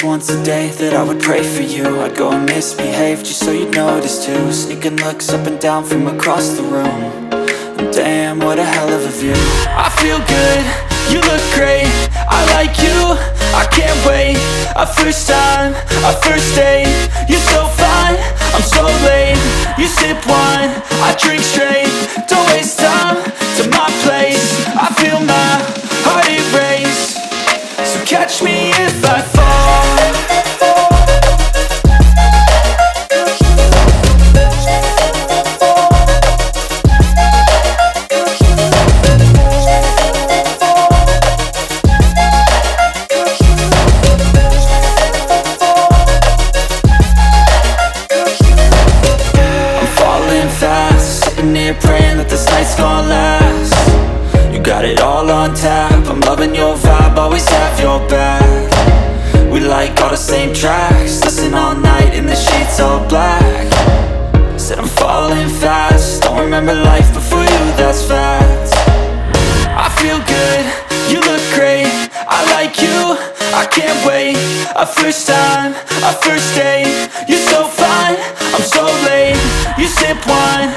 least once a day that I would pray for you. I'd go and misbehave just so you'd notice too. Sneaking looks up and down from across the room. And damn, what a hell of a view. I feel good, you look great, I like you, I can't wait. A first time, a first date. You're so fine, I'm so late. You sip wine, I drink straight. Don't waste time to my place. I feel my heart erase. So catch me if I fall. Praying that this night's gonna last. You got it all on tap, I'm loving your vibe, always have your back. We like all the same tracks, listen all night in the sheets all black. Said I'm falling fast, don't remember life before you, that's fact. I feel good, you look great, I like you, I can't wait. A first time, a first date. You're so fine, I'm so late. You sip wine,